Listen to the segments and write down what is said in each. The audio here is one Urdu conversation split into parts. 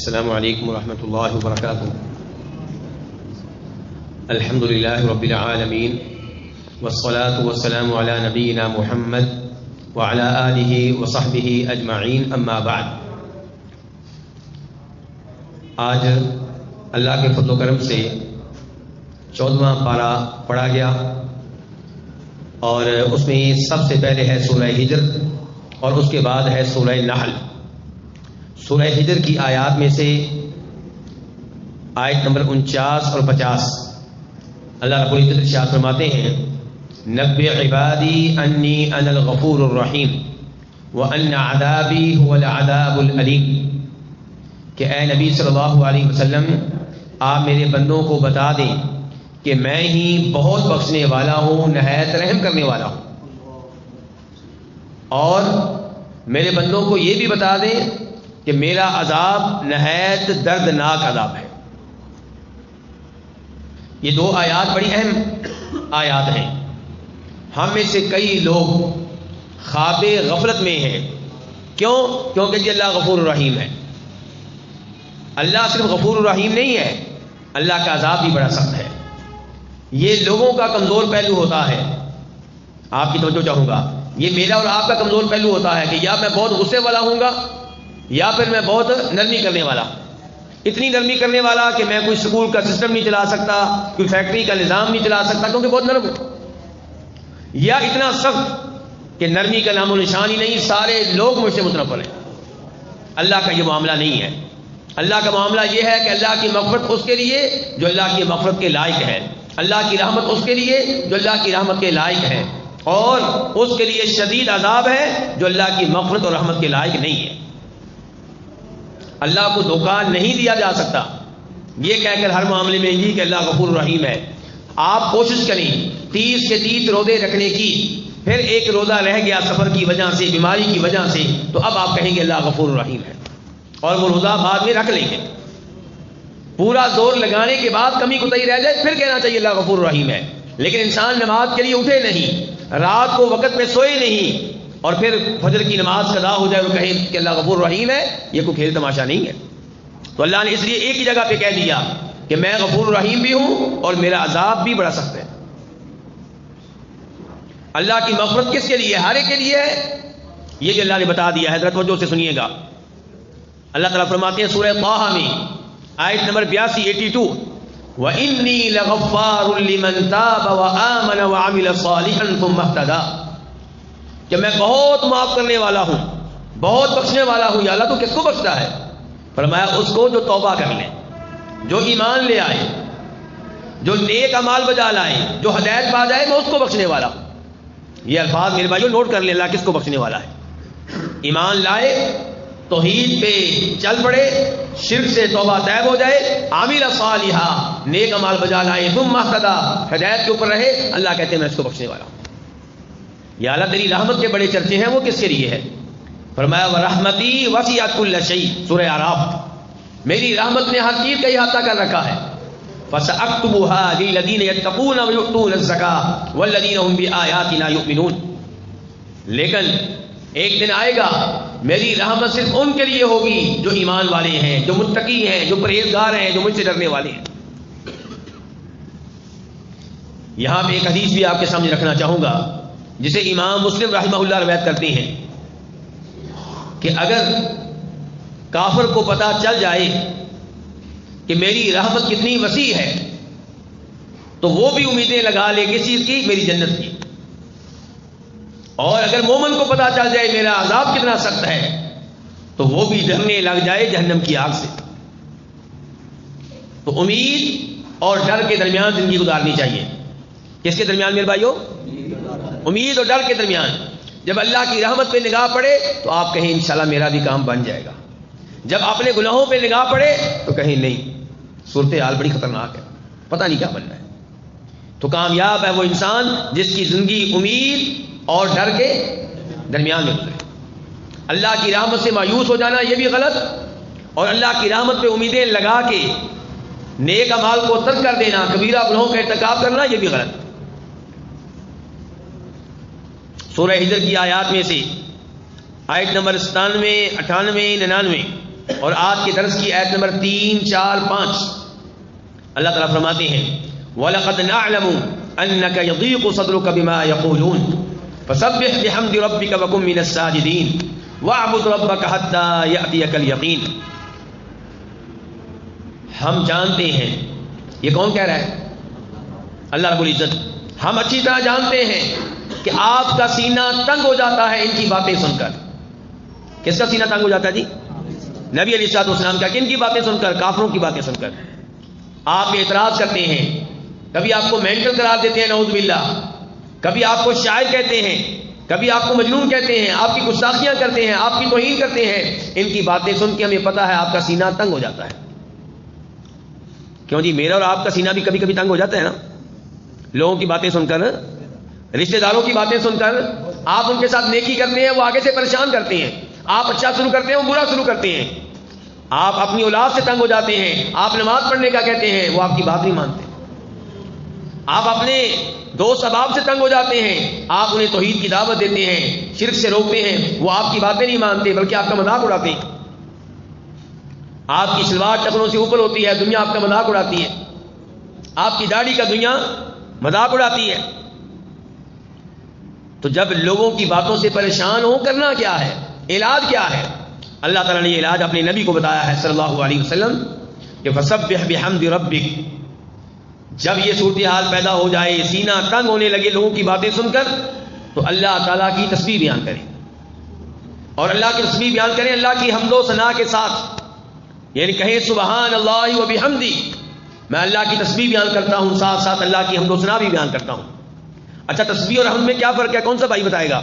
السلام علیکم ورحمۃ اللہ وبرکاتہ. الحمد للہ رب العالمین والصلاة والسلام علی نبینا محمد وعلی آلہ وصحبہ اجمعین، اما بعد. آج اللہ کے فضل و کرم سے 14واں پارہ پڑھا گیا اور اس میں سب سے پہلے ہے سورہ ہجر اور اس کے بعد ہے سورہ نحل. سورہ ہجر کی آیات میں سے آیت نمبر 49 اور 50 اللہ رب العزت ارشاد فرماتے ہیں: نبئ عبادی انی انا الغفور الرحیم وان عذابی هو العذاب العلیم. کہ اے نبی صلی اللہ علیہ وسلم، آپ میرے بندوں کو بتا دیں کہ میں ہی بہت بخشنے والا ہوں، نہایت رحم کرنے والا ہوں. اور میرے بندوں کو یہ بھی بتا دیں کہ میرا عذاب نہایت دردناک عذاب ہے. یہ دو آیات بڑی اہم آیات ہیں. ہم میں سے کئی لوگ خواب غفلت میں ہیں. کیونکہ جی اللہ غفور الرحیم ہے. اللہ صرف غفور الرحیم نہیں ہے، اللہ کا عذاب بھی بڑا سخت ہے. یہ لوگوں کا کمزور پہلو ہوتا ہے. آپ کی توجہ چاہوں گا، یہ میرا اور آپ کا کمزور پہلو ہوتا ہے کہ یا میں بہت غصے والا ہوں گا یا پھر میں بہت نرمی کرنے والا. اتنی نرمی کرنے والا کہ میں کوئی اسکول کا سسٹم نہیں چلا سکتا، کوئی فیکٹری کا نظام نہیں چلا سکتا کیونکہ بہت نرم ہوں. یا اتنا سخت کہ نرمی کا نام و نشان ہی نہیں، سارے لوگ مجھ سے متنفر ہیں. اللہ کا یہ معاملہ نہیں ہے. اللہ کا معاملہ یہ ہے کہ اللہ کی مغفرت اس کے لیے جو اللہ کی مغفرت کے لائق ہے، اللہ کی رحمت اس کے لیے جو اللہ کی رحمت کے لائق ہے، اور اس کے لیے شدید عذاب ہے جو اللہ کی مغفرت اور رحمت کے لائق نہیں ہے. اللہ کو دھوکہ نہیں دیا جا سکتا یہ کہہ کر ہر معاملے میں یہ کہ اللہ غفور الرحیم ہے. آپ کوشش کریں 30 کے 30 روزے رکھنے کی، پھر ایک روزہ رہ گیا سفر کی وجہ سے، بیماری کی وجہ سے، تو اب آپ کہیں گے اللہ غفور الرحیم ہے اور وہ روزہ بعد میں رکھ لیں گے. پورا زور لگانے کے بعد کمی کوتاہی رہ جائے پھر کہنا چاہیے اللہ غفور الرحیم ہے. لیکن انسان نماز کے لیے اٹھے نہیں، رات کو وقت میں سوئے نہیں، اور پھر فجر کی نماز قضا ہو جائے اور کہیں کہ اللہ غفور الرحیم ہے، یہ کوئی کھیل تماشا نہیں ہے. تو اللہ نے اس لیے ایک ہی جگہ پہ کہہ دیا کہ میں غفور الرحیم بھی ہوں اور میرا عذاب بھی بڑا سخت ہے. اللہ کی مغفرت کس کے لیے؟ ہر ایک کے لیے ہے. یہ جو اللہ نے بتا دیا ہے ذرا توجہ سے سنیے گا. اللہ تعالیٰ فرماتے ہیں سورہ طٰہٰ میں آیت نمبر 82 وَإِنِّي لَغَفَّارٌ لِمَن تَابَ وَآمَنَ وَعَمِلَ صَالِحًا ثُمَّ اهْتَدَىٰ. کہ میں بہت معاف کرنے والا ہوں، بہت بخشنے والا ہوں. یا اللہ تو کس کو بخشتا ہے؟ فرمایا اس کو جو توبہ کر لے، جو ایمان لے آئے، جو نیک اعمال بجا لائے، جو ہدایت پا جائے، میں اس کو بخشنے والا ہوں. یہ الفاظ میرے بھائیو نوٹ کر لیں، اللہ کس کو بخشنے والا ہے. ایمان لائے، توحید پہ چل پڑے، شرک سے توبہ طیب ہو جائے، عامل صالحا نیک اعمال بجا لائے، ثم اهتدى ہدایت کے اوپر رہے، اللہ کہتے ہیں میں اس کو بخشنے والا ہوں. یا اللہ تیری رحمت کے بڑے چرچے ہیں، وہ کس کے لیے ہے؟ فرمایا وَرَحْمَتِي وَسِعَتْ كُلَّ شَيْءٍ سورہ اعراف. میری رحمت نے ہر چیز کا احاطہ کر رکھا ہے. فَسَأَكْتُبُهَا لِلَّذِينَ يَتَّقُونَ وَيُؤْتُونَ الزَّكَاةَ وَالَّذِينَ هُمْ بِآيَاتِنَا يُؤْمِنُونَ. لیکن ایک دن آئے گا میری رحمت صرف ان کے لیے ہوگی جو ایمان والے ہیں، جو متقی ہیں، جو پرہیزگار ہیں، جو مجھ سے ڈرنے والے ہیں. یہاں پہ ایک حدیث بھی آپ کے سامنے رکھنا چاہوں گا جسے امام مسلم رحمہ اللہ روایت کرتے ہیں کہ اگر کافر کو پتہ چل جائے کہ میری رحمت کتنی وسیع ہے تو وہ بھی امیدیں لگا لے کس چیز کی؟ میری جنت کی. اور اگر مومن کو پتہ چل جائے میرا عذاب کتنا سخت ہے تو وہ بھی ڈرنے لگ جائے جہنم کی آگ سے. تو امید اور ڈر کے درمیان زندگی گزارنی چاہیے. کس کے درمیان میرے بھائیو؟ امید اور ڈر کے درمیان. جب اللہ کی رحمت پہ نگاہ پڑے تو آپ کہیں انشاءاللہ میرا بھی کام بن جائے گا. جب اپنے گناہوں پہ نگاہ پڑے تو کہیں نہیں، صورتحال بڑی خطرناک ہے، پتہ نہیں کیا بننا ہے. تو کامیاب ہے وہ انسان جس کی زندگی امید اور ڈر کے درمیان میں گزرے. اللہ کی رحمت سے مایوس ہو جانا یہ بھی غلط، اور اللہ کی رحمت پہ امیدیں لگا کے نیک اعمال کو ترک کر دینا، کبیرہ گناہوں کا ارتکاب کرنا یہ بھی غلط. سورہ ہجر کی آیات میں سے آیت نمبر 97 98 99 اور آج کے درس کی آیت نمبر 3، 4، 5 اللہ تعالیٰ فرماتے ہیں وَلَقَدْ نَعْلَمُ أَنَّكَ يَضِيقُ صَدْرُكَ بِمَا يَقُولُونَ فَسَبِّحْ بِحَمْدِ رَبِّكَ وَكُن مِّنَ السَّاجِدِينَ وَاعْبُدْ رَبَّكَ حَتَّى يَأْتِيَكَ الْيَقِينُ۔ ہم جانتے ہیں، یہ کون کہہ رہا ہے؟ اللہ رب العزت۔ ہم اچھی طرح جانتے ہیں کہ آپ کا سینہ تنگ ہو جاتا ہے ان کی باتیں سن کر۔ کس کا سینہ تنگ ہو جاتا ہے جی؟ نبی علیہ الصلوۃ والسلام کا۔ کن کی باتیں سن کر؟ کافروں کی باتیں سن کر۔ آپ اعتراض کرتے ہیں، کبھی آپ کو مینٹل قرار دیتے ہیں نعوذ باللہ، کبھی آپ کو شاعر کہتے ہیں، کبھی آپ کو مجنون کہتے ہیں، آپ کی گستاخیاں کرتے ہیں، آپ کی توہین کرتے ہیں۔ ان کی باتیں سن کے ہمیں پتہ ہے آپ کا سینہ تنگ ہو جاتا ہے۔ کیوں جی؟ میرا اور آپ کا سینہ بھی کبھی کبھی تنگ ہو جاتا ہے نا، لوگوں کی باتیں سن کر، رشتہ داروں کی باتیں سن کر۔ آپ ان کے ساتھ نیکی کرتے ہیں، وہ آگے سے پریشان کرتے ہیں۔ آپ اچھا شروع کرتے ہیں، وہ برا شروع کرتے ہیں۔ آپ اپنی اولاد سے تنگ ہو جاتے ہیں، آپ نماز پڑھنے کا کہتے ہیں، وہ آپ کی بات نہیں مانتے۔ آپ اپنے دوست احباب سے تنگ ہو جاتے ہیں، آپ انہیں توحید کی دعوت دیتے ہیں، شرک سے روکتے ہیں، وہ آپ کی باتیں نہیں مانتے بلکہ آپ کا مذاق اڑاتے ہیں۔ آپ کی شلوار ٹخنوں سے اوپر ہوتی ہے، دنیا آپ کا مذاق اڑاتی ہے۔ آپ کی داڑھی کا دنیا مذاق اڑاتی ہے۔ تو جب لوگوں کی باتوں سے پریشان ہو، کرنا کیا ہے؟ علاج کیا ہے؟ اللہ تعالیٰ نے یہ علاج اپنے نبی کو بتایا ہے صلی اللہ علیہ وسلم کہ فسبح بحمد ربک۔ جب یہ صورتحال پیدا ہو جائے، سینہ تنگ ہونے لگے لوگوں کی باتیں سن کر، تو اللہ تعالیٰ کی تسبیح بیان کریں، اور اللہ کی تسبیح بیان کریں اللہ کی حمد و ثنا کے ساتھ، یعنی کہیں سبحان اللہ و بحمدی، میں اللہ کی تسبیح بیان کرتا ہوں، ساتھ ساتھ اللہ کی حمد و ثنا بھی بیان کرتا ہوں۔ اچھا، تسبیح اور حمد میں کیا فرق ہے؟ کون سا بھائی بتائے گا؟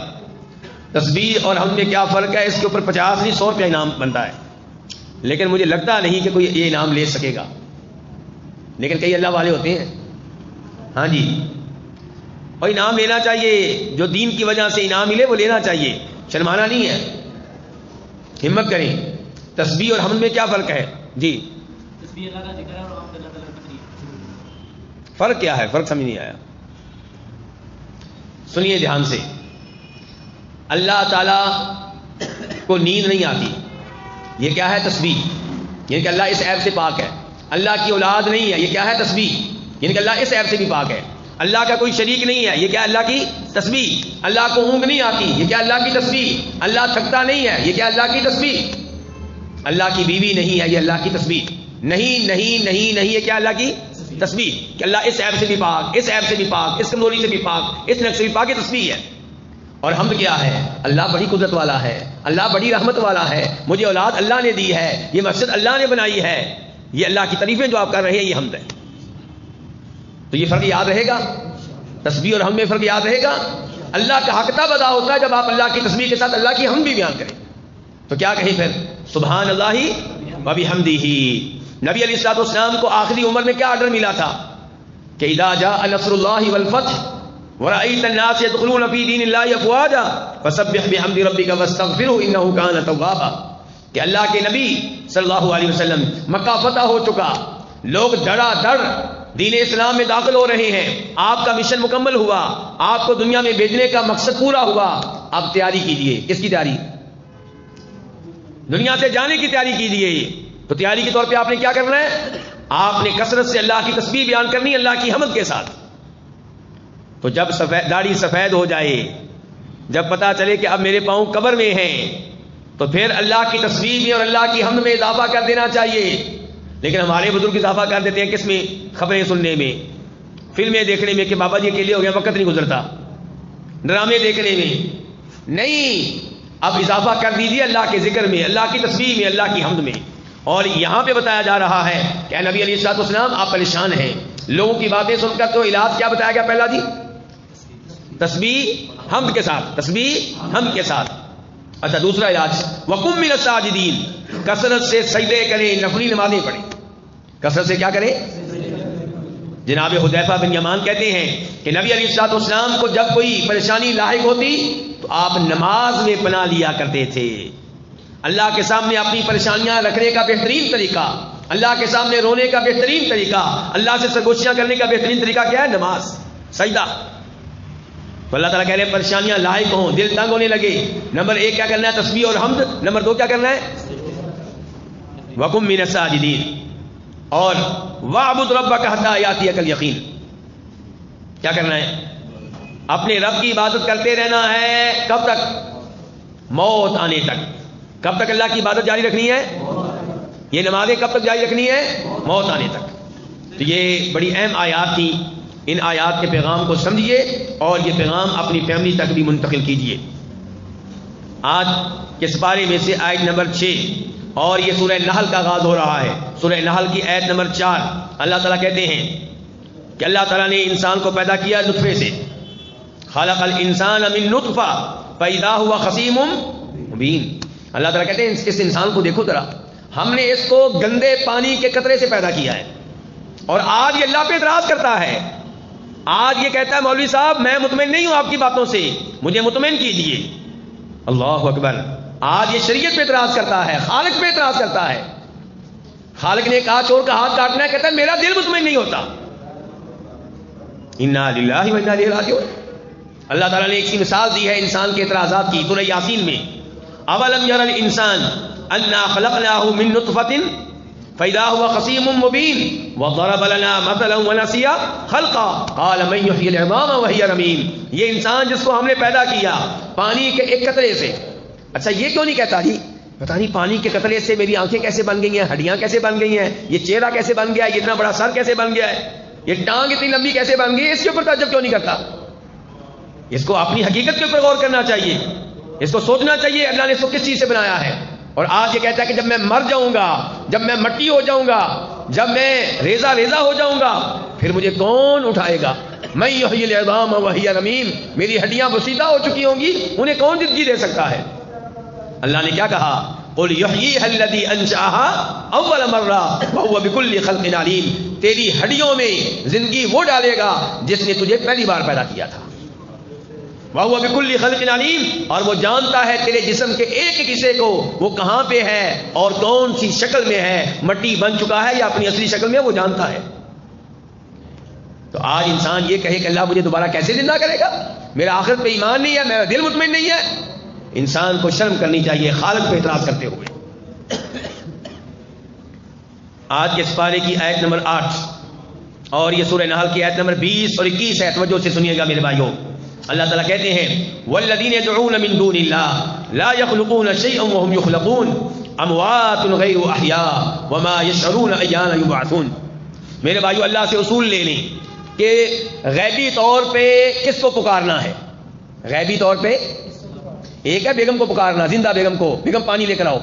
تسبیح اور حمد میں کیا فرق ہے؟ اس کے اوپر 50 نہیں 100 روپیہ انعام بنتا ہے، لیکن مجھے لگتا نہیں کہ کوئی یہ انعام لے سکے گا، لیکن کئی اللہ والے ہوتے ہیں۔ ہاں جی، اور انعام لینا چاہیے، جو دین کی وجہ سے انعام ملے وہ لینا چاہیے، شرمانا نہیں ہے، ہمت کریں۔ تسبیح اور حمد میں کیا فرق ہے جی؟ تسبیح اللہ کا ذکر ہے اور حمد اللہ تعالیٰ کی تسبیح۔ فرق کیا ہے؟ فرق سمجھ نہیں آیا، سنیے دھیان سے۔ اللہ تعالیٰ کو نیند نہیں آتی، یہ کیا ہے؟ تسبیح، یعنی کہ اللہ اس عیب سے پاک ہے۔ اللہ کی اولاد نہیں ہے، یہ کیا ہے؟ تسبیح، یعنی کہ اللہ اس عیب سے بھی پاک ہے۔ اللہ کا کوئی شریک نہیں ہے، یہ کیا؟ اللہ کی تسبیح۔ اللہ کو اونگ نہیں آتی، یہ کیا؟ اللہ کی تسبیح۔ اللہ تھکتا نہیں ہے، یہ کیا؟ اللہ کی تسبیح۔ اللہ کی بیوی نہیں ہے، یہ اللہ کی تسبیح۔ نہیں نہیں نہیں نہیں، یہ کیا؟ اللہ کی تسبیح، کہ اللہ اس عیب سے بھی پاک، اس عیب سے بھی پاک، اس کمزوری سے بھی پاک، اس نقص سے بھی پاک، یہ تسبیح ہے۔ اور حمد کیا ہے؟ اللہ بڑی قدرت والا ہے، اللہ بڑی رحمت والا ہے، مجھے اولاد اللہ نے دی ہے، یہ مسجد اللہ نے بنائی ہے، یہ اللہ کی تعریفیں جو آپ کر رہے ہیں، یہ حمد ہے۔ تو یہ فرق یاد رہے گا، تسبیح اور حمد میں فرق یاد رہے گا۔ اللہ کا حق تب ادا ہوتا ہے جب آپ اللہ کی تسبیح کے ساتھ اللہ کی حمد بھی بیان کریں۔ تو کیا کہیں پھر؟ سبحان اللہ و بحمدہ۔ نبی علیہ الصلوۃ والسلام کو آخری عمر میں کیا آرڈر ملا تھا کہ اذا جاء نصر اللہ والفتح ورأيت الناس يدخلون في دين الله افواجا فسبح بحمد ربك واستغفره انه كان توابا، کہ اللہ کے نبی صلی اللہ علیہ وسلم، مکہ فتح ہو چکا، لوگ دڑا دڑ دین اسلام میں داخل ہو رہے ہیں، آپ کا مشن مکمل ہوا، آپ کو دنیا میں بھیجنے کا مقصد پورا ہوا، اب تیاری کیجئے۔ کس کی تیاری؟ دنیا سے جانے کی تیاری کیجئے۔ تو تیاری کے طور پہ آپ نے کیا کرنا ہے؟ آپ نے کثرت سے اللہ کی تسبیح بیان کرنی اللہ کی حمد کے ساتھ۔ تو جب داڑھی سفید ہو جائے، جب پتا چلے کہ اب میرے پاؤں قبر میں ہیں، تو پھر اللہ کی تسبیح میں اور اللہ کی حمد میں اضافہ کر دینا چاہیے۔ لیکن ہمارے بزرگ اضافہ کر دیتے ہیں کس میں؟ خبریں سننے میں، فلمیں دیکھنے میں، کہ بابا جی اکیلے ہو گئے وقت نہیں گزرتا، ڈرامے دیکھنے میں نہیں، اب اضافہ کر دیجیے اللہ کے ذکر میں، اللہ کی تسبیح میں، اللہ کی حمد میں۔ اور یہاں پہ بتایا جا رہا ہے کہ اے نبی علیہ الصلوۃ والسلام، آپ پریشان ہیں لوگوں کی باتیں سن کر، تو علاج کیا بتایا گیا؟ پہلا جی تسبیح حمد کے ساتھ، تسبیح حمد کے ساتھ۔ اچھا، دوسرا علاج وَقُم مِّنَ السَّاجِدِينَ، کثرت سے سجدے کریں، نفلی نمازیں پڑھیں۔ کثرت سے کیا کریں؟ جناب حذیفہ بن یمان کہتے ہیں کہ نبی علیہ الصلوۃ والسلام کو جب کوئی پریشانی لاحق ہوتی تو آپ نماز میں پناہ لیا کرتے تھے۔ اللہ کے سامنے اپنی پریشانیاں رکھنے کا بہترین طریقہ، اللہ کے سامنے رونے کا بہترین طریقہ، اللہ سے سرگوشیاں کرنے کا بہترین طریقہ کیا ہے؟ نماز، سجدہ۔ تو اللہ تعالیٰ کہہ رہے ہیں پریشانیاں لاحق ہوں، دل تنگ ہونے لگے، نمبر 1 کیا کرنا ہے؟ تسبیح اور حمد۔ نمبر 2 کیا کرنا ہے؟ وَقُم مِّنَ السَّاجِدِينَ اور وَاعْبُدْ رَبَّكَ حَتَّىٰ يَأْتِيَكَ الْيَقِينُ. کیا کرنا ہے؟ اپنے رب کی عبادت کرتے رہنا ہے. کب تک؟ موت آنے تک. کب تک اللہ کی عبادت جاری رکھنی ہے؟ یہ نمازیں کب تک جاری رکھنی ہے؟ موت آنے تک. تو یہ بڑی اہم آیات تھی. ان آیات کے پیغام کو سمجھیے اور یہ پیغام اپنی فیملی تک بھی منتقل کیجیے. آج کے سپارے میں سے آیت نمبر 6 اور یہ سورہ نحل کا آغاز ہو رہا ہے. سورہ نحل کی آیت نمبر 4 اللہ تعالیٰ کہتے ہیں کہ اللہ تعالیٰ نے انسان کو پیدا کیا نطفے سے. خلق الانسان من نطفہ فاذا هو خصیم مبین. اللہ تعالیٰ کہتے ہیں اس انسان کو دیکھو ذرا, ہم نے اس کو گندے پانی کے قطرے سے پیدا کیا ہے اور آج یہ اللہ پہ اعتراض کرتا ہے. آج یہ کہتا ہے مولوی صاحب میں مطمئن نہیں ہوں آپ کی باتوں سے, مجھے مطمئن کیجیے. اللہ اکبر. آج یہ شریعت پہ اعتراض کرتا ہے, خالق پہ اعتراض کرتا ہے. خالق نے کہا چور کا ہاتھ کاٹنا ہے, کہتا ہے میرا دل مطمئن نہیں ہوتا. انا للہ و انا الیہ راجعون. اللہ تعالیٰ نے ایک سی مثال دی ہے انسان کے اعتراضات کی سورہ یاسین میں. اولم یر الانسان انا خلقناہ من نطفۃ فاذا هو خصیم مبین وضرب لنا مثلا ونسی خلقا قال من یحیی العظام وہی رمیم. یہ انسان جس کو ہم نے پیدا کیا پانی کے ایک قطرے سے. اچھا یہ کیوں نہیں کہتا جی پتہ نہیں پانی کے قطرے سے میری آنکھیں کیسے بن گئی ہیں, ہڈیاں کیسے بن گئی ہیں, یہ چہرہ کیسے بن گیا ہے, یہ اتنا بڑا سر کیسے بن گیا ہے, یہ ٹانگ اتنی لمبی کیسے بن گئی, اس کے اوپر تعجب کیوں نہیں کرتا؟ اس کو اپنی حقیقت کے اوپر غور کرنا چاہیے, اس کو سوچنا چاہیے اللہ نے اس کو کس چیز سے بنایا ہے. اور آج یہ کہتا ہے کہ جب میں مر جاؤں گا, جب میں مٹی ہو جاؤں گا, جب میں ریزہ ریزہ ہو جاؤں گا, پھر مجھے کون اٹھائے گا؟ میں یحیی العظام وہی رمیم. میری ہڈیاں بسیدہ ہو چکی ہوں گی, انہیں کون زندگی دے سکتا ہے؟ اللہ نے کیا کہا؟ قل یحییھا الذی انشأھا اول مرہ وہو بکل خلق علیم. تیری ہڈیوں میں زندگی وہ ڈالے گا جس نے تجھے پہلی بار پیدا کیا تھا. وَهُوَ بِكُلِّ خَلْقٍ عَلِيمٌ. اور وہ جانتا ہے تیرے جسم کے ایک ایک حصے کو, وہ کہاں پہ ہے اور کون سی شکل میں ہے, مٹی بن چکا ہے یا اپنی اصلی شکل میں, وہ جانتا ہے. تو آج انسان یہ کہے کہ اللہ مجھے دوبارہ کیسے زندہ کرے گا, میرا آخرت پہ ایمان نہیں ہے, میرا دل مطمئن نہیں ہے. انسان کو شرم کرنی چاہیے خالق پہ اعتراض کرتے ہوئے. آج کے سپارے کی آیت نمبر 8 اور یہ سورہ نحل کی آیت نمبر 20 اور 21 ہے, توجہ سے سنیے گا میرے بھائیوں. اللہ تعالیٰ کہتے ہیں والذین يدعون من دون اللہ لا يخلقون شيئا وهم يخلقون اموات غیر احیاء وما يشعرون ایان یبعثون. میرے بھائیو اللہ سے اصول لے لیں کہ غیبی طور پہ کس کو پکارنا ہے. غیبی طور پہ ایک ہے بیگم کو پکارنا, زندہ بیگم کو, بیگم پانی لے کر آؤ,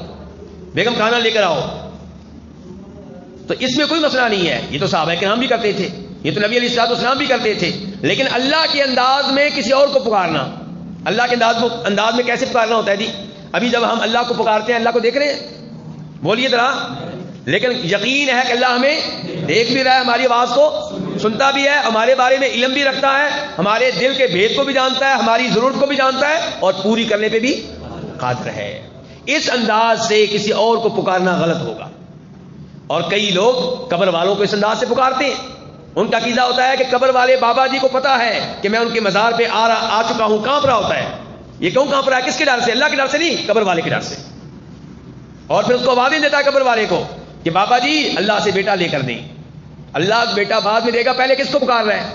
بیگم کھانا لے کر آؤ, تو اس میں کوئی مسئلہ نہیں ہے. یہ تو صحابہ کرام بھی کرتے تھے, یہ تو نبی علیہ السلام بھی کرتے تھے. لیکن اللہ کے انداز میں کسی اور کو پکارنا, اللہ کے انداز میں کیسے پکارنا ہوتا ہے جی؟ ابھی جب ہم اللہ کو پکارتے ہیں اللہ کو دیکھ رہے ہیں؟ بولیے ذرا. لیکن یقین ہے کہ اللہ ہمیں دیکھ بھی رہا ہے, ہماری آواز کو سنتا بھی ہے, ہمارے بارے میں علم بھی رکھتا ہے, ہمارے دل کے بھید کو بھی جانتا ہے, ہماری ضرورت کو بھی جانتا ہے اور پوری کرنے پہ بھی قادر ہے. اس انداز سے کسی اور کو پکارنا غلط ہوگا. اور کئی لوگ قبر والوں کو اس انداز سے پکارتے ہیں. ان کا عقیدہ ہوتا ہے کہ قبر والے بابا جی کو پتا ہے کہ میں ان کے مزار پہ آ چکا ہوں. کانپ رہا ہوتا ہے. یہ کیوں کانپ رہا ہے؟ کس کے ڈر سے؟ اللہ کے ڈر سے نہیں, قبر والے کے ڈر سے. اور پھر اس کو آوازیں دیتا ہے قبر والے کو کہ بابا جی اللہ سے بیٹا لے کر دیں. اللہ بیٹا بعد میں دے گا, پہلے کس کو پکار رہا ہے؟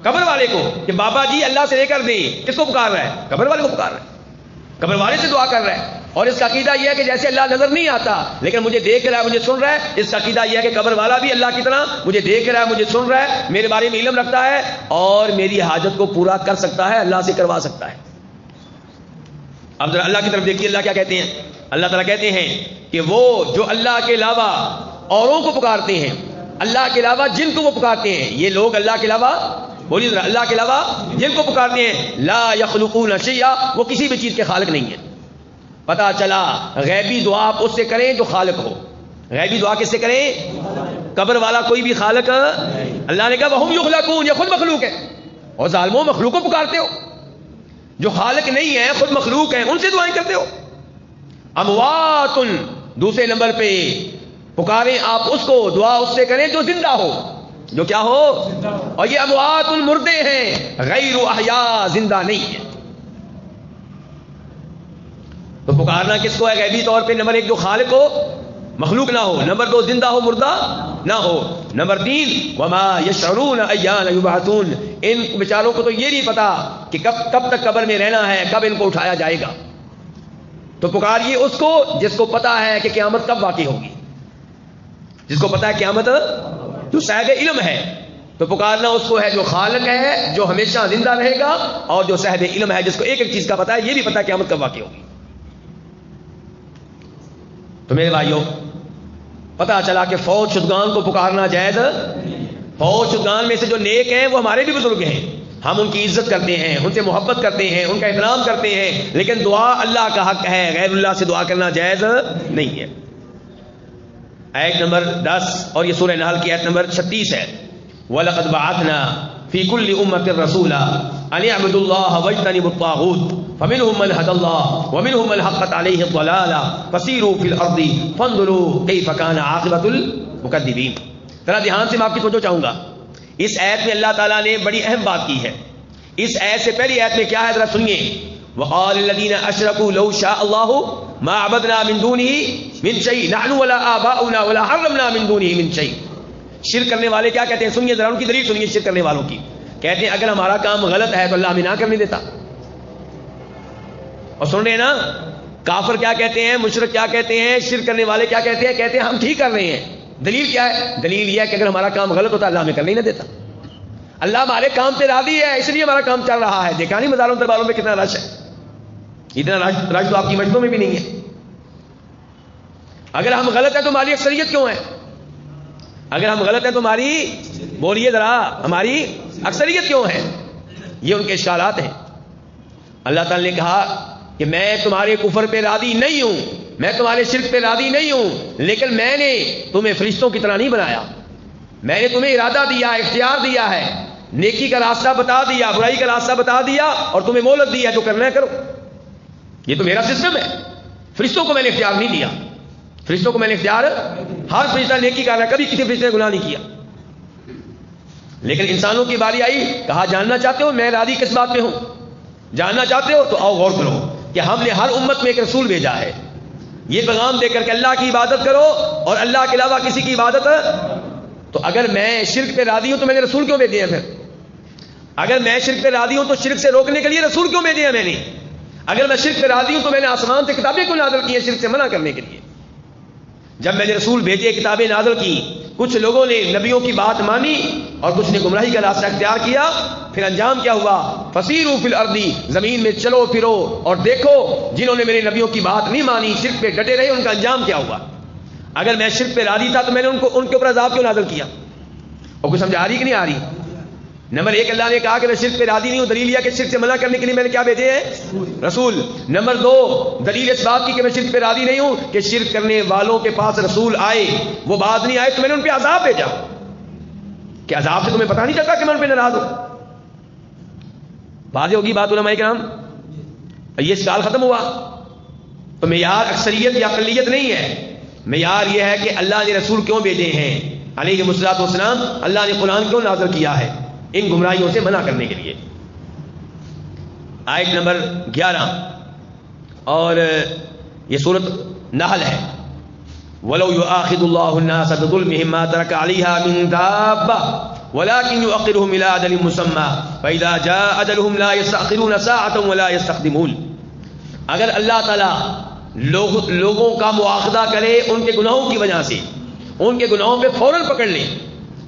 قبر والے کو. کہ بابا جی اللہ سے لے کر دیں, کس کو پکار رہا ہے؟ قبر والے کو پکار رہا ہے, قبر والے سے دعا کر رہا ہے. اور اس کا عقیدہ یہ ہے کہ جیسے اللہ نظر نہیں آتا لیکن مجھے دیکھ رہا ہے, مجھے سن رہا ہے. اس کا عقیدہ یہ ہے کہ قبر والا بھی اللہ کی طرح مجھے دیکھ رہا ہے, مجھے سن رہا ہے, میرے بارے میں علم رکھتا ہے اور میری حاجت کو پورا کر سکتا ہے, اللہ سے کروا سکتا ہے. اب ذرا اللہ کی طرف دیکھیے, اللہ کیا کہتے ہیں. اللہ تعالیٰ کہتے ہیں کہ وہ جو اللہ کے علاوہ اوروں کو پکارتے ہیں, اللہ کے علاوہ جن کو وہ پکارتے ہیں, یہ لوگ اللہ کے علاوہ, بولیے ذرا, اللہ کے علاوہ جن کو پکارتے ہیں, لا یخلقون شیئا, وہ کسی بھی چیز کے خالق نہیں ہیں. پتا چلا غیبی دعا آپ اس سے کریں جو خالق ہو. غیبی دعا کس سے کریں؟ قبر والا کوئی بھی خالق. اللہ نے کہا وہم یخلقون, یہ خود مخلوق ہے. اور ظالموں, مخلوق کو پکارتے ہو, جو خالق نہیں ہے خود مخلوق ہیں, ان سے دعائیں کرتے ہو. اموات, دوسرے نمبر پہ پکاریں آپ اس کو, دعا اس سے کریں جو زندہ ہو, جو کیا ہو. اور یہ اموات مردے ہیں, غیر احیاء, زندہ نہیں ہے. تو پکارنا کس کو ہے غیبی طور پہ؟ نمبر ایک جو خالق ہو, مخلوق نہ ہو. نمبر 2 زندہ ہو مردہ نہ ہو. نمبر 3 وما یشعرون ایان یبعثون، ان بیچاروں کو تو یہ نہیں پتا کہ کب تک قبر میں رہنا ہے، کب ان کو اٹھایا جائے گا. تو پکاریے اس کو جس کو پتا ہے کہ قیامت کب واقع ہوگی، جس کو پتا ہے قیامت، جو صاحب علم ہے. تو پکارنا اس کو ہے جو خالق ہے، جو ہمیشہ زندہ رہے گا، اور جو صاحب علم ہے، جس کو ایک ایک چیز کا پتا ہے، یہ بھی پتا ہے قیامت کب واقع ہوگی. تو میرے بھائیوں، پتا چلا کہ فوت شدگان کو پکارنا جائز. فوت شدگان میں سے جو نیک ہیں وہ ہمارے بھی بزرگ ہیں، ہم ان کی عزت کرتے ہیں، ان سے محبت کرتے ہیں، ان کا احترام کرتے ہیں، لیکن دعا اللہ کا حق ہے، غیر اللہ سے دعا کرنا جائز نہیں ہے. آیت نمبر 10 اور یہ سورہ نحل کی آیت نمبر 36 ہے. وَلَقَدْ بَعَثْنَا فِي كُلِّ أُمَّةٍ رَسُولًا أَنِ اعْبُدُوا اللَّهَ وَاجْتَنِبُوا الطَّاغُوتَ فَمِنْهُم مَّنْ هَدَى اللَّهُ وَمِنْهُم مَّنْ حَقَّتْ عَلَيْهِ الضَّلَالَةُ فَسِيرُوا فِي الْأَرْضِ فَانظُرُوا كَيْفَ كَانَ عَاقِبَةُ الْمُكَذِّبِينَ. ذرا دھیان سے میں آپ کی توجہ چاہوں گا. اس آیت میں اللہ تعالیٰ نے بڑی اہم بات کی ہے. اس آیت سے پہلی آیت میں کیا ہے، ذرا سنیے. وَقَالَ الَّذِينَ أَشْرَكُوا لَوْ شَاءَ اللَّهُ مَا عَبَدْنَا مِن دُونِهِ مِن شَيْءٍ نَحْنُ وَلَا آبَاؤُنَا وَلَا حَرَّمْنَا مِن دُونِهِ مِن شَيْءٍ. شرک کرنے والے کیا کہتے ہیں؟ سنیے ذرا ان کی دلیل سنیے. شرک کرنے والوں کی کہتے ہیں اگر ہمارا کام غلط ہے تو اللہ ہمیں نہ کرنے دیتا. اور سن رہے ہیں نا، کافر کیا کہتے ہیں، مشرک کیا کہتے ہیں، شرک کرنے والے کیا کہتے ہیں؟ کہتے ہیں ہم ٹھیک کر رہے ہیں. دلیل کیا ہے؟ دلیل یہ ہے کہ اگر ہمارا کام غلط ہوتا اللہ ہمیں کرنے ہی نہ دیتا. اللہ ہمارے کام پہ راضی ہے، اس لیے ہمارا کام چل رہا ہے. دیکھا نہیں مزاروں درباروں میں کتنا رش ہے؟ اتنا رش تو آپ کی مسجدوں میں بھی نہیں ہے. اگر ہم غلط ہیں تو ہماری اکثریت کیوں ہے؟ اگر ہم غلط ہیں تو ہماری، بولیے ذرا، ہماری اکثریت کیوں ہے؟ یہ ان کے اشکالات ہیں. اللہ تعالی نے کہا کہ میں تمہارے کفر پہ راضی نہیں ہوں، میں تمہارے شرک پہ راضی نہیں ہوں، لیکن میں نے تمہیں فرشتوں کی طرح نہیں بنایا. میں نے تمہیں ارادہ دیا، اختیار دیا ہے، نیکی کا راستہ بتا دیا، برائی کا راستہ بتا دیا، اور تمہیں مہلت دی ہے، جو کرنا ہے کرو. یہ تو میرا سسٹم ہے. فرشتوں کو میں نے اختیار نہیں دیا. فرشتوں کو میں نے اختیار، ہر فرشتہ نیکی کر رہا ہے، کبھی کسی فرشتے نے گناہ نہیں کیا. لیکن انسانوں کی باری آئی، کہا جاننا چاہتے ہو میں راضی کس بات پہ ہوں؟ جاننا چاہتے ہو تو آؤ غور کرو کہ ہم نے ہر امت میں ایک رسول بھیجا ہے، یہ پیغام دے کر کہ اللہ کی عبادت کرو اور اللہ کے علاوہ کسی کی عبادت. تو اگر میں شرک پہ راضی ہوں تو میں نے رسول کیوں بھیجے ہیں؟ پھر اگر میں شرک پہ راضی ہوں تو شرک سے روکنے کے لیے رسول کیوں بھیجے ہیں میں نے؟ اگر میں شرک پہ راضی ہوں تو میں نے آسمان سے کتابیں کیوں نازل کی ہیں شرک سے منع کرنے کے لیے؟ جب میں نے رسول بھیجے، کتابیں نازل کی، کچھ لوگوں نے نبیوں کی بات مانی اور کچھ نے گمراہی کا راستہ اختیار کیا، پھر انجام کیا ہوا؟ فسیروا فی الارض، زمین میں چلو پھرو اور دیکھو جنہوں نے میرے نبیوں کی بات نہیں مانی، شرک پہ ڈٹے رہے، ان کا انجام کیا ہوا. اگر میں شرک پہ راضی تھا تو میں نے ان کے اوپر عذاب کیوں نازل کیا؟ اور کچھ سمجھ آ رہی کہ نہیں آ رہی؟ نمبر 1 اللہ نے کہا کہ میں شرک پہ راضی نہیں ہوں، دلیل یہ کہ شرک سے منع کرنے کے لیے میں نے کیا بھیجے ہیں؟ رسول. نمبر 2 دلیل اس بات کی کہ میں شرک پہ راضی نہیں ہوں کہ شرک کرنے والوں کے پاس رسول آئے، وہ بات نہیں آئے تو میں نے ان پہ عذاب بھیجا. کہ عذاب سے تمہیں پتہ نہیں چلتا کہ میں ان پہ ناراض ہوں؟ واضح ہوگی بات علماء کرام؟ یہ سوال ختم ہوا. تو معیار اکثریت یا اقلیت نہیں ہے، معیار یہ ہے کہ اللہ نے رسول کیوں بھیجے ہیں علیہ الصلوۃ والسلام، اللہ نے قرآن کیوں نازل کیا ہے ان گمراہیوں سے منع کرنے کے لیے. آیت نمبر 11 اور یہ سورۃ نحل ہے. وَلَوْ يُؤَاخِذُ اللَّهُ النَّاسَ بِظُلْمِهِمْ مَا تَرَكَ عَلَيْهَا مِن دَابَّةٍ وَلَكِنْ يُؤَخِّرُهُمْ إِلَىٰ أَجَلٍ مُّسَمًّى فَإِذَا جَاءَ أَجَلُهُمْ لَا يَسْتَأْخِرُونَ سَاعَةً وَلَا يَسْتَقْدِمُونَ. اگر اللہ تعالی لوگوں کا مواخذہ کرے ان کے گناہوں کی وجہ سے، ان کے گناہوں پہ فوراً پکڑ لے،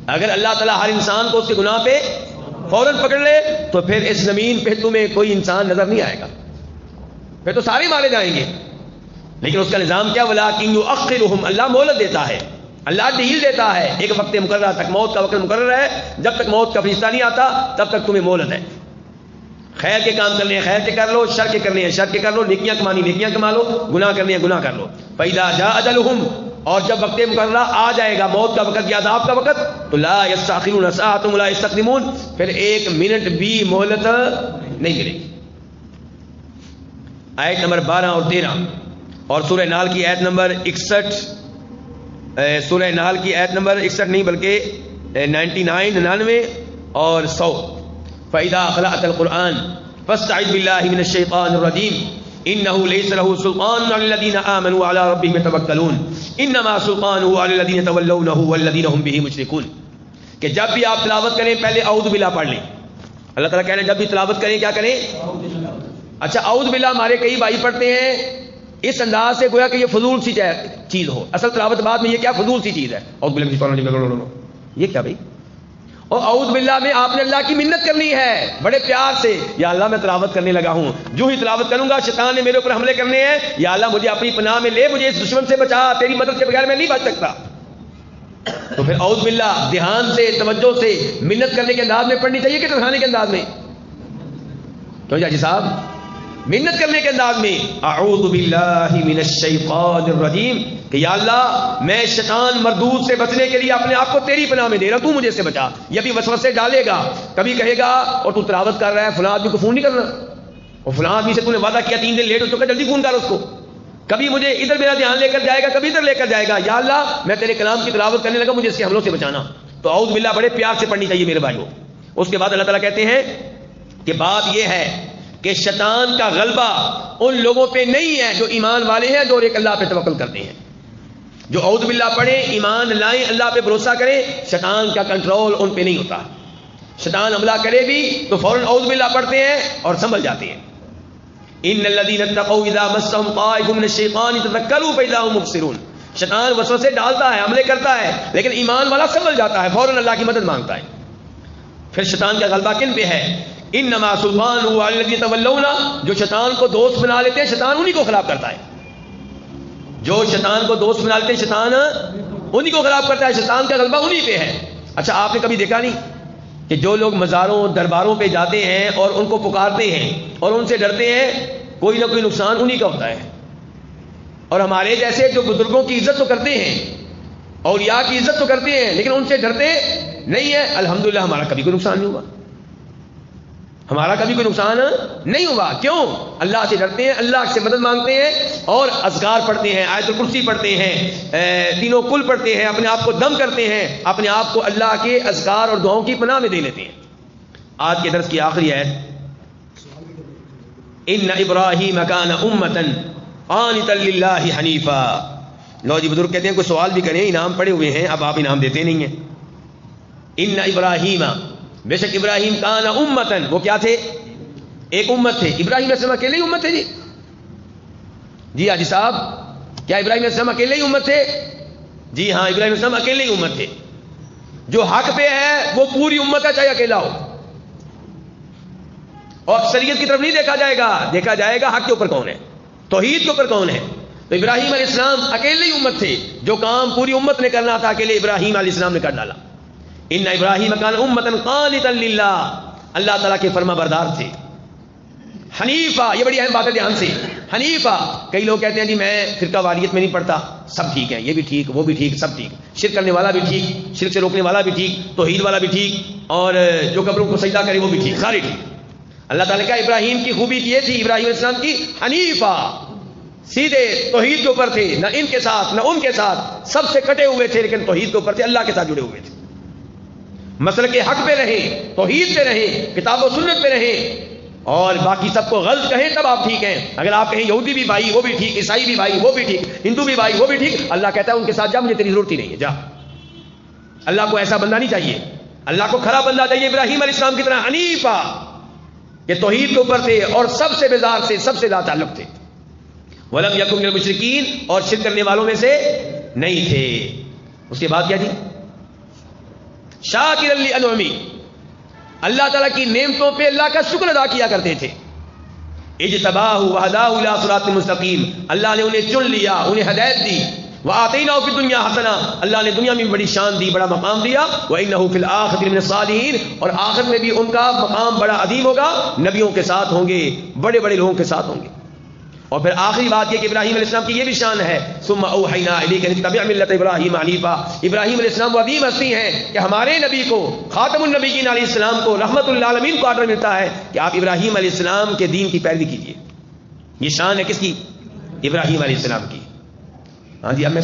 اگر اللہ تعالیٰ ہر انسان کو اس کے گناہ پہ فوراً پکڑ لے تو پھر اس زمین پہ تمہیں کوئی انسان نظر نہیں آئے گا، پھر تو سارے مارے جائیں گے. لیکن اس کا نظام کیا؟ وَلَٰكِن يُؤَخِّرُهُمْ، اللہ مہلت دیتا ہے، اللہ ڈھیل دیتا ہے ایک وقت مقررہ تک. موت کا وقت مقرر ہے، جب تک موت کا فرشتہ نہیں آتا تب تک تمہیں مہلت ہے. خیر کے کام کرنے ہیں خیر کے کر لو، شر کے کرنے ہیں شر کے کر لو، نیکیاں کمانی نیکیاں کما لو، گناہ کرنے ہیں گناہ کر لو. فَإِذَا جَاءَ أَجَلُهُمْ، اور جب وقت مقررہ آ جائے گا، موت کا وقت یا عذاب کا وقت، تو لا يستأخرون ساعة ولا يستقدمون، پھر ایک منٹ بھی مہلت نہیں ملے گی. آیت نمبر 12 اور 13 اور سورہ نحل کی آیت نمبر 61، سورہ نحل کی آیت نمبر 61 نہیں بلکہ 99 اور 100. فَإِذَا قَرَأْتَ الْقُرْآنَ فَاسْتَعِذْ بِاللَّهِ مِنَ الشَّيْطَانِ الرَّجِيمِ إِنَّهُ لَيْسَ لَهُ سُلْطَانٌ عَلَى الَّذِينَ آمَنُوا وَعَلَىٰ رَبِّهِمْ يَتَوَكَّلُونَ. انما سلطانہ علی الذین تولونہ والذین هم به مشرکون، کہ جب بھی آپ تلاوت کریں پہلے اعوذ باللہ پڑھ لیں. اللہ تعالیٰ کہہ رہے ہیں جب بھی تلاوت کریں کیا کریں؟ اچھا اعوذ باللہ ہمارے کئی بھائی پڑھتے ہیں اس انداز سے گویا کہ یہ فضول سی چیز ہو. اصل تلاوت بعد میں یہ کیا فضول سی چیز ہے؟ اعوذ باللہ من الشیطان الرجیم، یہ کیا بھائی؟ اور اعوذ باللہ میں آپ نے اللہ کی منت کرنی ہے بڑے پیار سے، یا اللہ میں تلاوت کرنے لگا ہوں، جو ہی تلاوت کروں گا شیطان نے میرے اوپر حملے کرنے ہیں، یا اللہ مجھے اپنی پناہ میں لے، مجھے اس دشمن سے بچا، تیری مدد کے بغیر میں نہیں بچ سکتا. تو پھر اعوذ باللہ دھیان سے توجہ سے منت کرنے کے انداز میں پڑھنی چاہیے کہ ٹھہرانے کے انداز میں؟ تو جی صاحب منت کرنے کے انداز میں اعوذ باللہ من الشیطان الرجیم، کہ یا اللہ میں شیطان مردود سے بچنے کے لیے اپنے آپ کو تیری پناہ میں دے رہا ہوں، تو مجھے سے بچا. یہ بھی وسوسے ڈالے گا، کبھی کہے گا اور تو تلاوت کر رہا ہے فلاں آدمی کو فون نہیں کرنا، اور فلاں آدمی سے تو نے وعدہ کیا 3 دن لیٹ ہو چکا، جلدی فون کر اس کو. کبھی مجھے ادھر میرا دھیان لے کر جائے گا، کبھی ادھر لے کر جائے گا، یا اللہ میں تیرے کلام کی تلاوت کرنے لگا، مجھے اس کے حملوں سے بچانا. تو اعوذ باللہ بڑے پیار سے پڑھنی چاہیے میرے بھائیوں. اس کے بعد اللہ تعالیٰ کہتے ہیں کہ بات یہ ہے کہ شیطان کا غلبہ ان لوگوں پہ نہیں ہے جو ایمان والے ہیں، جو ایک اللہ پہ توکل کرتے ہیں. جو اعوذ باللہ پڑھیں، ایمان لائیں، اللہ پہ بھروسہ کریں، شیطان کا کنٹرول ان پہ نہیں ہوتا. شیطان حملہ کرے بھی تو فوراً اعوذ باللہ پڑھتے ہیں اور سنبھل جاتے ہیں. ان الذين اتقوا اذا مسهم طائف من الشيطان تذكروا فاذا هم مبصرون. شیطان وسوسے ڈالتا ہے، حملے کرتا ہے، لیکن ایمان والا سنبھل جاتا ہے، فوراً اللہ کی مدد مانگتا ہے. پھر شیطان کا غلبہ کن پہ ہے؟ انما سلطانہ علی الذین تولونہ، جو شیطان کو دوست بنا لیتے ہیں شیطان انہی کو خراب کرتا ہے. جو شیطان کو دوست بنا لیتے ہیں شیطان انہی کو خراب کرتا ہے. شیطان کا غلبہ انہی پہ ہے. اچھا آپ نے کبھی دیکھا نہیں کہ جو لوگ مزاروں درباروں پہ جاتے ہیں اور ان کو پکارتے ہیں اور ان سے ڈرتے ہیں، کوئی نہ کوئی نقصان انہی کا ہوتا ہے. اور ہمارے جیسے جو بزرگوں کی عزت تو کرتے ہیں، اولیاء کی عزت تو کرتے ہیں، لیکن ان سے ڈرتے نہیں ہیں. الحمدللہ ہمارا کبھی کوئی نقصان نہیں ہوا، ہمارا کبھی کوئی نقصان نہیں ہوا. کیوں؟ اللہ سے ڈرتے ہیں، اللہ سے مدد مانگتے ہیں اور اذکار پڑھتے ہیں، آیت الکرسی پڑھتے ہیں، تینوں کل پڑھتے ہیں، اپنے آپ کو دم کرتے ہیں، اپنے آپ کو اللہ کے اذکار اور دعاؤں کی پناہ میں دے لیتے ہیں. آج کے درس کی آخری آیت، ان ابراہیم کان امۃ قانتا للہ حنیفا. لو جی بزرگ کہتے ہیں کوئی سوال بھی کریں، انعام پڑے ہوئے ہیں، اب آپ انعام دیتے نہیں ہیں. ان ابراہیم، بے شک ابراہیم کان امتن، وہ کیا تھے؟ ایک امت تھے. ابراہیم علیہ السلام اکیلے ہی امت تھے؟ جی حاجی صاحب کیا ابراہیم علیہ السلام اکیلے ہی امت تھے؟ جی ہاں ابراہیم علیہ السلام اکیلے ہی امت تھے. جو حق پہ ہے وہ پوری امت ہے چاہے اکیلا ہو. اور اکثریت کی طرف نہیں دیکھا جائے گا، دیکھا جائے گا حق کے اوپر کون ہے، توحید کے اوپر کون ہے. تو ابراہیم علیہ السلام اکیلے ہی امت تھے، جو کام پوری امت نے کرنا تھا اکیلے ابراہیم علیہ السلام نے کر ڈالا. ان ابراہیم کان امۃ قانتا للہ، اللہ تعالیٰ کے فرما بردار تھے. حنیفہ، یہ بڑی اہم بات ہے، دھیان سے. حنیفہ، کئی لوگ کہتے ہیں جی میں فرقہ واریت میں نہیں پڑھتا، سب ٹھیک ہے، یہ بھی ٹھیک وہ بھی ٹھیک، سب ٹھیک، شرک کرنے والا بھی ٹھیک، شرک سے روکنے والا بھی ٹھیک، توحید والا بھی ٹھیک، اور جو قبروں کو سجدہ کرے وہ بھی ٹھیک، سارے ٹھیک. اللہ تعالیٰ کا ابراہیم کی خوبی یہ تھی، ابراہیم علیہ السلام کی حنیفہ، سیدھے توحید کے اوپر تھے، نہ ان کے ساتھ نہ ان کے ساتھ، سب سے کٹے ہوئے تھے لیکن توحید کے اوپر تھے، اللہ کے ساتھ جڑے ہوئے تھے. مسلک حق پہ رہیں، توحید پہ رہیں، کتاب و سنت پہ رہیں، اور باقی سب کو غلط کہیں تب آپ ٹھیک ہیں. اگر آپ کہیں یہودی بھی بھائی وہ بھی ٹھیک، عیسائی بھی بھائی وہ بھی ٹھیک، ہندو بھی بھائی وہ بھی ٹھیک، اللہ کہتا ہے ان کے ساتھ جا، مجھے تیری ضرورت ہی نہیں ہے، جا. اللہ کو ایسا بندہ نہیں چاہیے، اللہ کو کھرا بندہ چاہیے ابراہیم علیہ السلام کی طرح حنیفہ، کہ توحید کے اوپر تھے اور سب سے بیزار سے، سب سے لا تعلق تھے. ولم یکن من المشرکین، اور شرک کرنے والوں میں سے نہیں تھے. اس کے بعد کیا جی؟ شاکرا لانعمہ، اللہ تعالیٰ کی نعمتوں پہ اللہ کا شکر ادا کیا کرتے تھے. اجتباہ وہداہ الی صراط مستقیم، اللہ نے انہیں چن لیا، انہیں ہدایت دی. وآتیناہ فی الدنیا حسنہ، اللہ نے دنیا میں بڑی شان دی، بڑا مقام دیا. وانہ فی الآخرۃ من الصالحین، اور آخرت میں بھی ان کا مقام بڑا عظیم ہوگا، نبیوں کے ساتھ ہوں گے، بڑے بڑے لوگوں کے ساتھ ہوں گے. اور پھر آخری بات یہ کہ ابراہیم علیہ السلام کی یہ بھی شان ہے، ثم اوحینا الیک ان اتبع ملت ابراہیم حنیفا. ابراہیم علیہ السلام وہ عظیم ہستی ہیں کہ ہمارے نبی کو، خاتم النبیین علیہ السلام کو، رحمت للعالمین کو آرڈر ملتا ہے کہ آپ ابراہیم علیہ السلام کے دین کی پیروی کیجیے. یہ شان ہے کس کی؟ ابراہیم علیہ السلام کی. ہاں جی اب میں